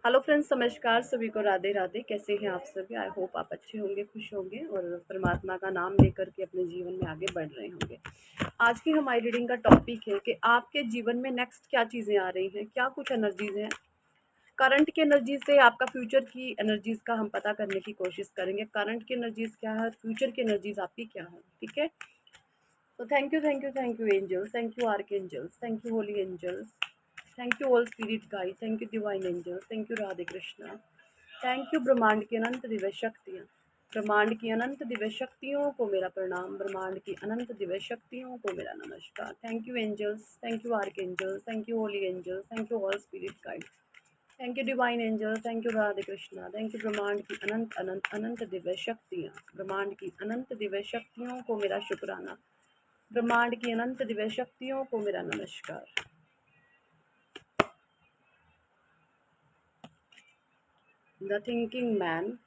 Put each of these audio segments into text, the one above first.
Hello friends, नमस्कार। सभी को राधे राधे। कैसे हैं आप सभी? आई होप आप अच्छे होंगे, खुश होंगे और परमात्मा का नाम लेकर के अपने जीवन में आगे बढ़ रहे होंगे। आज की हमारी रीडिंग का टॉपिक है कि आपके जीवन में नेक्स्ट क्या चीज़ें आ रही हैं, क्या कुछ एनर्जीज हैं। करंट की एनर्जी से आपका फ्यूचर की एनर्जीज का हम पता करने की कोशिश करेंगे। करंट की एनर्जीज क्या है, फ्यूचर की एनर्जीज आपकी क्या है। ठीक है, तो thank you, thank you, thank you angels, thank you archangels, thank you holy angels, thank you all spirit guide, thank you divine angels, thank you Radhe Krishna, thank you ब्रह्मांड की अनंत दिव्य शक्तियाँ। ब्रह्मांड की अनंत दिव्य शक्तियों को मेरा प्रणाम, ब्रह्मांड की अनंत दिव्य शक्तियों को मेरा नमस्कार। Thank you angels, thank you archangels, thank you holy angels, thank you all spirit guide, thank you divine angels, thank you Radhe Krishna, thank you ब्रह्मांड की अनंत अनंत अनंत दिव्य शक्तियाँ। ब्रह्मांड की अनंत दिव्य शक्तियों को मेरा शुक्राना, ब्रह्मांड की अनंत दिव्य शक्तियों को मेरा नमस्कार। The thinking man,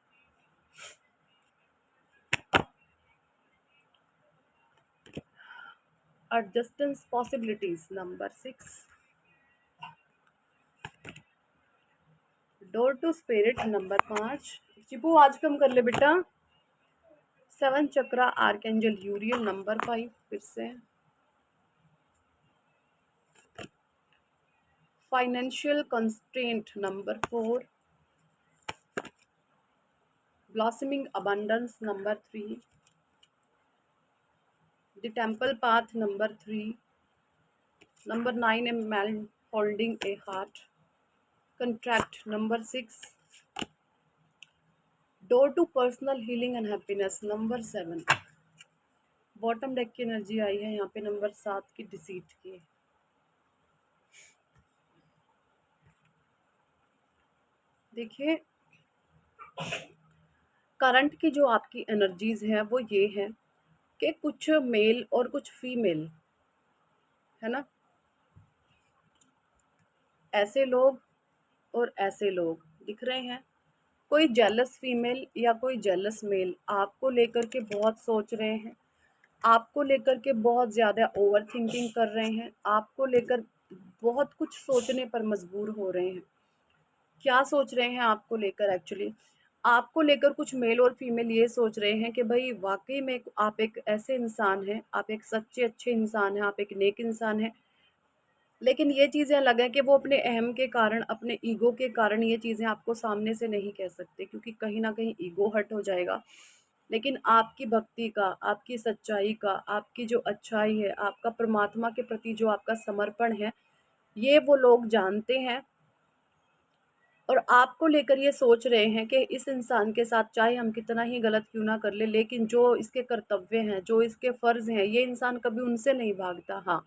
adjustance possibilities number 6, door to spirit number 5। चिपू आज कम कर ले बेटा। 7 चक्रा आर्कएंजल यूरियल नंबर 5 फिर से। Financial constraint number 4, blossoming abundance number 3, the temple path number 3, number 9 a man holding a heart, contract number 6, door to personal healing and happiness number 7। Bottom deck की energy आई है यहाँ पे नंबर 7 की, deceit की। देखिए, करंट की जो आपकी एनर्जीज हैं वो ये है कि कुछ मेल और कुछ फीमेल है ना, ऐसे लोग और ऐसे लोग दिख रहे हैं। कोई जेलस फीमेल या कोई जेलस मेल आपको लेकर के बहुत सोच रहे हैं, आपको लेकर के बहुत ज़्यादा ओवर थिंकिंग कर रहे हैं, आपको लेकर बहुत कुछ सोचने पर मजबूर हो रहे हैं। क्या सोच रहे हैं आपको लेकर? एक्चुअली आपको लेकर कुछ मेल और फीमेल ये सोच रहे हैं कि भाई वाकई में आप एक ऐसे इंसान हैं, आप एक सच्चे अच्छे इंसान हैं, आप एक नेक इंसान हैं। लेकिन ये चीज़ें अलग है कि वो अपने अहम के कारण, अपने ईगो के कारण ये चीज़ें आपको सामने से नहीं कह सकते, क्योंकि कहीं ना कहीं ईगो हर्ट हो जाएगा। लेकिन आपकी भक्ति का, आपकी सच्चाई का, आपकी जो अच्छाई है, आपका परमात्मा के प्रति जो आपका समर्पण है, ये वो लोग जानते हैं। और आपको लेकर ये सोच रहे हैं कि इस इंसान के साथ चाहे हम कितना ही गलत क्यों ना कर ले, लेकिन जो इसके कर्तव्य हैं, जो इसके फ़र्ज़ हैं, ये इंसान कभी उनसे नहीं भागता। हाँ,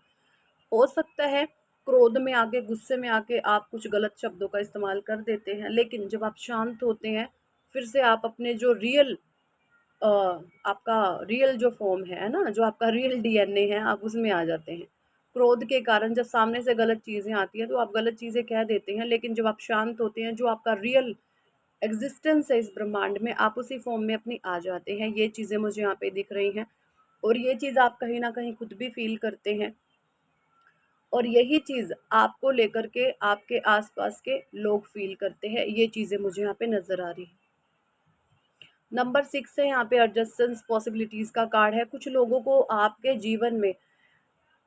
हो सकता है क्रोध में आके, गुस्से में आके आप कुछ गलत शब्दों का इस्तेमाल कर देते हैं, लेकिन जब आप शांत होते हैं, फिर से आप अपने जो रियल आपका रियल जो फॉर्म है ना, जो आपका रियल डीएनए है, आप उसमें आ जाते हैं। क्रोध के कारण जब सामने से गलत चीज़ें आती हैं तो आप गलत चीज़ें कह देते हैं, लेकिन जब आप शांत होते हैं, जो आपका रियल एग्जिस्टेंस है इस ब्रह्मांड में, आप उसी फॉर्म में अपनी आ जाते हैं। ये चीज़ें मुझे यहाँ पे दिख रही हैं और ये चीज़ आप कहीं ना कहीं खुद भी फील करते हैं, और यही चीज़ आपको लेकर के आपके आसपास के लोग फील करते हैं। ये चीज़ें मुझे यहाँ पे नज़र आ रही हैं। नंबर 6 है यहाँ पे, एडजस्टेंस पॉसिबिलिटीज़ का कार्ड है। कुछ लोगों को आपके जीवन में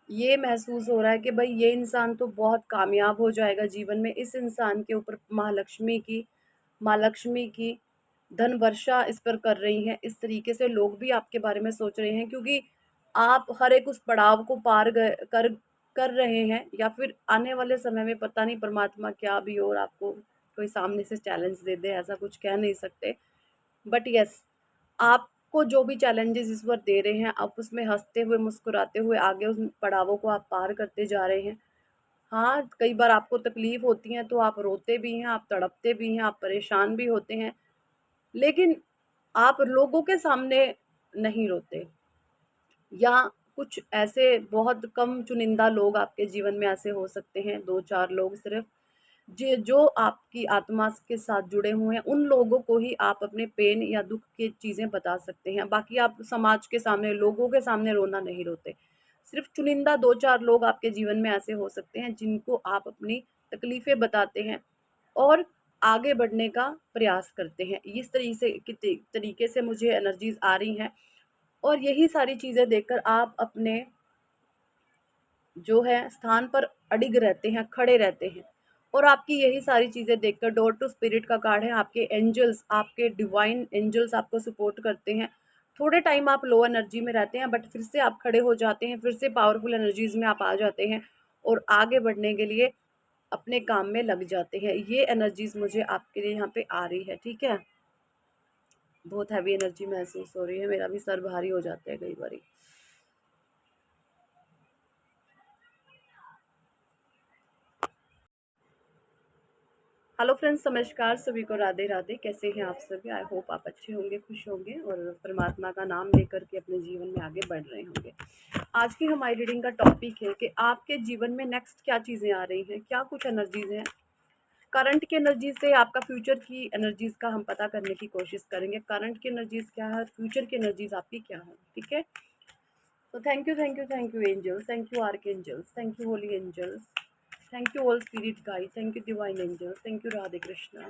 ये महसूस हो रहा है कि भाई ये इंसान तो बहुत कामयाब हो जाएगा जीवन में, इस इंसान के ऊपर माँ लक्ष्मी की धन वर्षा इस पर कर रही हैं। इस तरीके से लोग भी आपके बारे में सोच रहे हैं, क्योंकि आप हर एक उस पड़ाव को पार कर रहे हैं, या फिर आने वाले समय में पता नहीं परमात्मा क्या भी और आपको कोई सामने से चैलेंज दे दे, ऐसा कुछ कह नहीं सकते। बट यस, आपको जो भी चैलेंजेस इस बार दे रहे हैं, आप उसमें हंसते हुए, मुस्कुराते हुए आगे उस पड़ावों को आप पार करते जा रहे हैं। हाँ, कई बार आपको तकलीफ होती है तो आप रोते भी हैं, आप तड़पते भी हैं, आप परेशान भी होते हैं, लेकिन आप लोगों के सामने नहीं रोते। या कुछ ऐसे बहुत कम चुनिंदा लोग आपके जीवन में ऐसे हो सकते हैं, 2-4 लोग सिर्फ, जो आपकी आत्मा के साथ जुड़े हुए हैं। उन लोगों को ही आप अपने पेन या दुख की चीज़ें बता सकते हैं। बाकी आप समाज के सामने, लोगों के सामने रोना नहीं रोते। सिर्फ चुनिंदा 2-4 लोग आपके जीवन में ऐसे हो सकते हैं जिनको आप अपनी तकलीफ़ें बताते हैं, और आगे बढ़ने का प्रयास करते हैं। इस तरीके से मुझे एनर्जीज आ रही हैं, और यही सारी चीज़ें देखकर आप अपने जो है स्थान पर अडिग रहते हैं, खड़े रहते हैं। और आपकी यही सारी चीज़ें देखकर डोर टू स्पिरिट का कार्ड है, आपके एंजल्स, आपके डिवाइन एंजल्स आपको सपोर्ट करते हैं। थोड़े टाइम आप लो एनर्जी में रहते हैं, बट फिर से आप खड़े हो जाते हैं, फिर से पावरफुल एनर्जीज में आप आ जाते हैं और आगे बढ़ने के लिए अपने काम में लग जाते हैं। ये एनर्जीज मुझे आपके लिए यहाँ पे आ रही है, ठीक है। बहुत हैवी एनर्जी महसूस हो रही है, मेरा भी सर भारी हो जाता है कई बार। हेलो फ्रेंड्स, नमस्कार, सभी को राधे राधे। कैसे हैं आप सभी? आई होप आप अच्छे होंगे, खुश होंगे और परमात्मा का नाम लेकर के अपने जीवन में आगे बढ़ रहे होंगे। आज की हमारी रीडिंग का टॉपिक है कि आपके जीवन में नेक्स्ट क्या चीज़ें आ रही हैं, क्या कुछ एनर्जीज हैं। करंट की एनर्जी से आपका फ्यूचर की एनर्जीज का हम पता करने की कोशिश करेंगे। करंट की एनर्जीज क्या है, फ्यूचर की एनर्जीज आपकी क्या है, ठीक है। तो thank you angels, thank you archangels, thank you holy angels, thank you all spirit guide, thank you divine angels, thank you Radhe Krishna,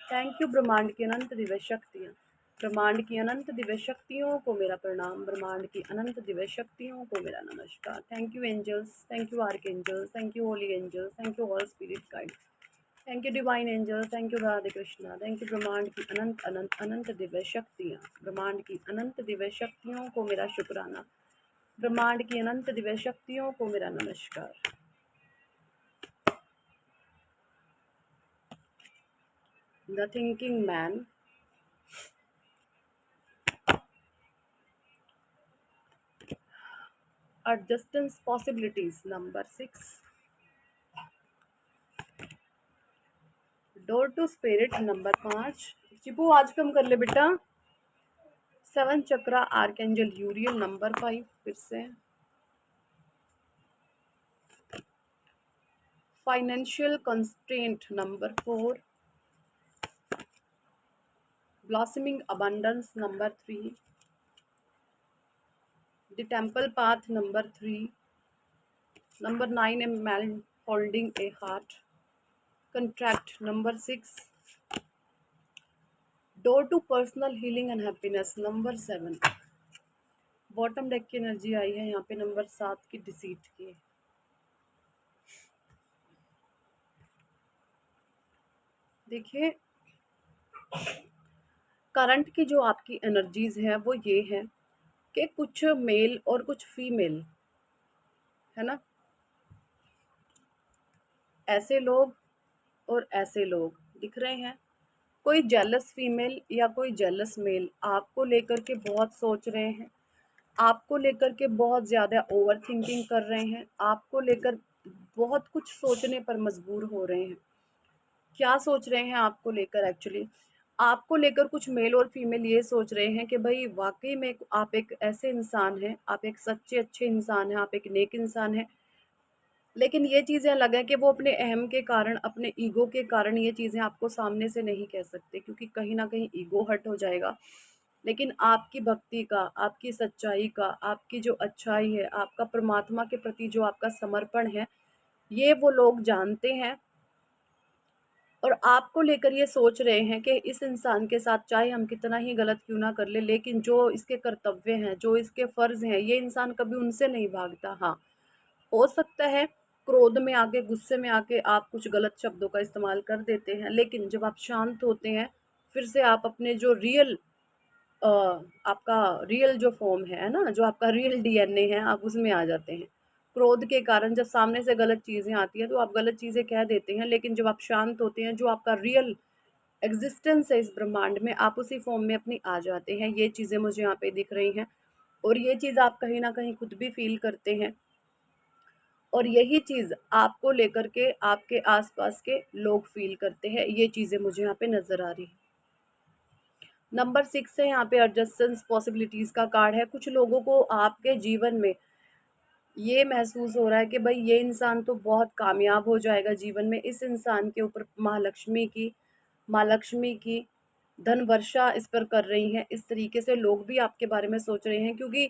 thank you ब्रह्मांड की अनंत दिव्य शक्तियाँ। ब्रह्मांड की अनंत दिव्य शक्तियों को मेरा प्रणाम, ब्रह्मांड की अनंत दिव्य शक्तियों को मेरा नमस्कार। Thank you angels, thank you archangels, thank you holy angels, thank you all spirit guide, thank you divine angels, thank you Radhe Krishna, thank you ब्रह्मांड की अनंत अनंत अनंत दिव्य शक्तियाँ। ब्रह्मांड की अनंत दिव्य शक्तियों को मेरा शुक्राना, ब्रह्मांड की अनंत दिव्य शक्तियों को मेरा नमस्कार। The thinking man, adjustance possibilities number 6, door to spirit number 5। चिपू आज कम कर ले बेटा। 7 चक्रा आर्कएंजल यूरियल नंबर 5, फिर से financial constraint number 4, blossoming abundance number 3, the temple path number 3, number 9 a man holding a heart, contract number 6, door to personal healing and happiness number 7। Bottom deck की energy आई है यहाँ पे नंबर 7 की, deceit की। देखिए, करंट की जो आपकी एनर्जीज हैं वो ये हैं कि कुछ मेल और कुछ फीमेल, है ना, ऐसे लोग और ऐसे लोग दिख रहे हैं। कोई जेलस फीमेल या कोई जेलस मेल आपको लेकर के बहुत सोच रहे हैं, आपको लेकर के बहुत ज़्यादा ओवर थिंकिंग कर रहे हैं, आपको लेकर बहुत कुछ सोचने पर मजबूर हो रहे हैं। क्या सोच रहे हैं आपको लेकर? एक्चुअली आपको लेकर कुछ मेल और फीमेल ये सोच रहे हैं कि भाई वाकई में आप एक ऐसे इंसान हैं, आप एक सच्चे अच्छे इंसान हैं, आप एक नेक इंसान हैं। लेकिन ये चीज़ें अलग है कि वो अपने अहम के कारण, अपने ईगो के कारण ये चीज़ें आपको सामने से नहीं कह सकते, क्योंकि कहीं ना कहीं ईगो हर्ट हो जाएगा। लेकिन आपकी भक्ति का, आपकी सच्चाई का, आपकी जो अच्छाई है, आपका परमात्मा के प्रति जो आपका समर्पण है, ये वो लोग जानते हैं। और आपको लेकर ये सोच रहे हैं कि इस इंसान के साथ चाहे हम कितना ही गलत क्यों ना कर ले, लेकिन जो इसके कर्तव्य हैं, जो इसके फ़र्ज़ हैं, ये इंसान कभी उनसे नहीं भागता। हाँ, हो सकता है क्रोध में आके, गुस्से में आके आप कुछ गलत शब्दों का इस्तेमाल कर देते हैं, लेकिन जब आप शांत होते हैं, फिर से आप अपने जो रियल अ, आपका रियल जो फॉर्म है ना, जो आपका रियल डीएनए है, आप उसमें आ जाते हैं। क्रोध के कारण जब सामने से गलत चीज़ें आती हैं तो आप गलत चीज़ें कह देते हैं, लेकिन जब आप शांत होते हैं, जो आपका रियल एग्जिस्टेंस है इस ब्रह्मांड में, आप उसी फॉर्म में अपनी आ जाते हैं। ये चीज़ें मुझे यहाँ पे दिख रही हैं, और ये चीज़ आप कहीं ना कहीं खुद भी फील करते हैं, और यही चीज़ आपको लेकर के आपके आसपास के लोग फील करते हैं। ये चीज़ें मुझे यहाँ पे नज़र आ रही हैं। नंबर 6 है यहाँ पे, एडजस्टेंस पॉसिबिलिटीज़ का कार्ड है। कुछ लोगों को आपके जीवन में ये महसूस हो रहा है कि भाई ये इंसान तो बहुत कामयाब हो जाएगा जीवन में, इस इंसान के ऊपर माँ लक्ष्मी की धन वर्षा इस पर कर रही हैं। इस तरीके से लोग भी आपके बारे में सोच रहे हैं, क्योंकि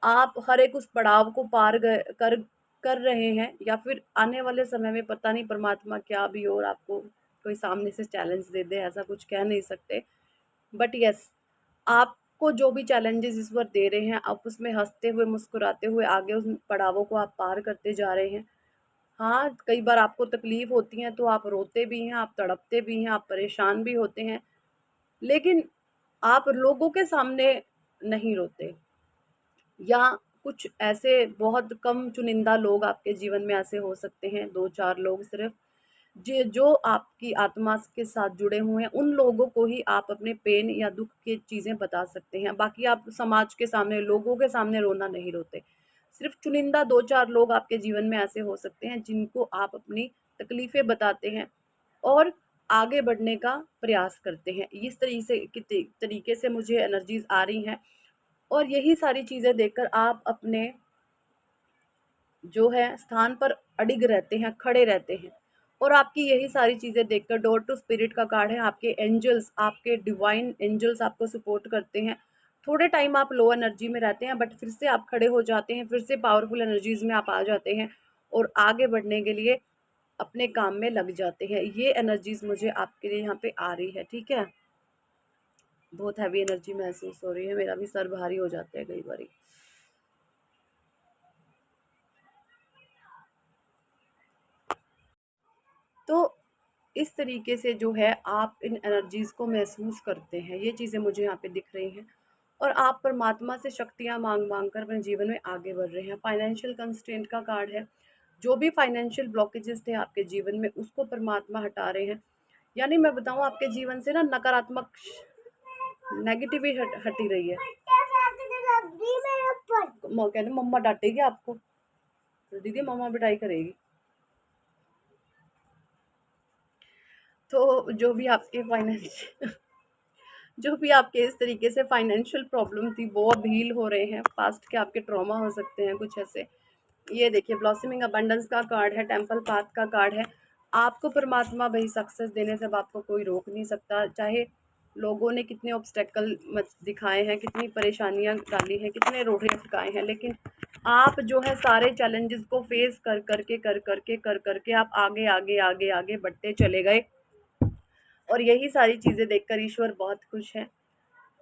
आप हर एक उस पड़ाव को पार कर कर रहे हैं, या फिर आने वाले समय में पता नहीं परमात्मा क्या भी और आपको कोई सामने से चैलेंज दे दे, ऐसा कुछ कह नहीं सकते। बट यस, आपको जो भी चैलेंजेस इस बार दे रहे हैं, आप उसमें हंसते हुए मुस्कुराते हुए आगे उस पड़ावों को आप पार करते जा रहे हैं। हाँ, कई बार आपको तकलीफ होती है तो आप रोते भी हैं, आप तड़पते भी हैं, आप परेशान भी होते हैं, लेकिन आप लोगों के सामने नहीं रोते। या कुछ ऐसे बहुत कम चुनिंदा लोग आपके जीवन में ऐसे हो सकते हैं, 2-4 लोग सिर्फ़, जो आपकी आत्मा के साथ जुड़े हुए हैं, उन लोगों को ही आप अपने पेन या दुःख की चीज़ें बता सकते हैं। बाकी आप समाज के सामने, लोगों के सामने रोना नहीं रोते। सिर्फ़ चुनिंदा 2-4 लोग आपके जीवन में ऐसे हो सकते हैं, जिनको आप अपनी तकलीफ़ें बताते हैं और आगे बढ़ने का प्रयास करते हैं। इस तरीके से मुझे एनर्जीज़ आ रही हैं, और यही सारी चीज़ें देखकर आप अपने जो है स्थान पर अडिग रहते हैं, खड़े रहते हैं। और आपकी यही सारी चीज़ें देखकर डोर टू स्पिरिट का कार्ड है, आपके एंजल्स, आपके डिवाइन एंजल्स आपको सपोर्ट करते हैं। थोड़े टाइम आप लो एनर्जी में रहते हैं, बट फिर से आप खड़े हो जाते हैं, फिर से पावरफुल एनर्जीज़ में आप आ जाते हैं और आगे बढ़ने के लिए अपने काम में लग जाते हैं। ये एनर्जीज़ मुझे आपके लिए यहाँ पे आ रही है, ठीक है? बहुत हैवी एनर्जी महसूस हो रही है, मेरा भी सर भारी हो जाता है कई बारी। तो इस तरीके से जो है आप इन एनर्जीज़ को महसूस करते हैं, ये चीज़ें मुझे यहाँ पे दिख रही हैं। और आप परमात्मा से शक्तियाँ मांग कर अपने जीवन में आगे बढ़ रहे हैं। फाइनेंशियल कंस्ट्रेंट का कार्ड है, जो भी फाइनेंशियल ब्लॉकेजेस थे आपके जीवन में, उसको परमात्मा हटा रहे हैं। यानी मैं बताऊँ, आपके जीवन से ना नकारात्मक नेगेटिविटी हटी रही है। कहते मम्मा डांटेगी आपको, तो दीदी मम्मा पिटाई करेगी। तो जो भी आपके फाइनेंशियल जो भी आपके इस तरीके से फाइनेंशियल प्रॉब्लम थी, वो अब हील हो रहे हैं। पास्ट के आपके ट्रॉमा हो सकते हैं कुछ ऐसे। ये देखिए, ब्लॉसमिंग अबंडेंस का कार्ड है, टेंपल पाथ का कार्ड है। आपको परमात्मा भाई सक्सेस देने से अब आपको कोई रोक नहीं सकता। चाहे लोगों ने कितने ऑब्स्टेकल दिखाए हैं, कितनी परेशानियां डाली हैं, कितने रोड़े अटकाए हैं, लेकिन आप जो है सारे चैलेंजेस को फेस कर करके आप आगे आगे आगे आगे बढ़ते चले गए। और यही सारी चीज़ें देखकर ईश्वर बहुत खुश है,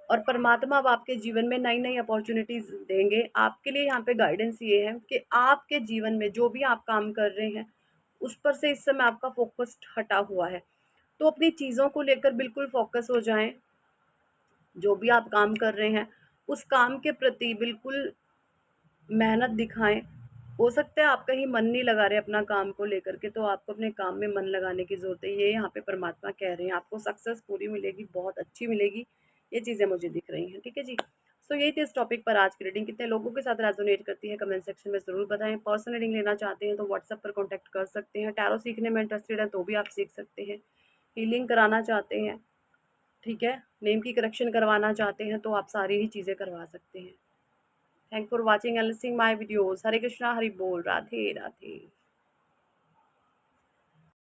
और परमात्मा अब आपके जीवन में नई नई अपॉर्चुनिटीज़ देंगे। आपके लिए यहाँ पे गाइडेंस ये है कि आपके जीवन में जो भी आप काम कर रहे हैं, उस पर से इस समय आपका फोकस हटा हुआ है। तो अपनी चीज़ों को लेकर बिल्कुल फोकस हो जाएं। जो भी आप काम कर रहे हैं, उस काम के प्रति बिल्कुल मेहनत दिखाएं। हो सकता है आप कहीं मन नहीं लगा रहे अपना काम को लेकर के, तो आपको अपने काम में मन लगाने की ज़रूरत है। ये यहाँ पे परमात्मा कह रहे हैं, आपको सक्सेस पूरी मिलेगी, बहुत अच्छी मिलेगी। ये चीज़ें मुझे दिख रही हैं, ठीक है जी। सो यही थी इस टॉपिक पर आज की रीडिंग। कितने लोगों के साथ रेजोनेट करती है कमेंट सेक्शन में ज़रूर बताएं। पर्सनल रीडिंग लेना चाहते हैं तो व्हाट्सएप पर कॉन्टैक्ट कर सकते हैं। टैरो सीखने में इंटरेस्टेड है तो भी आप सीख सकते हैं। हीलिंग कराना चाहते हैं, ठीक है, नेम की करेक्शन करवाना चाहते हैं, तो आप सारी ही चीज़ें करवा सकते हैं। Thank for watching and listening my videos. Hare Krishna, Hari बोल, राधे राधे।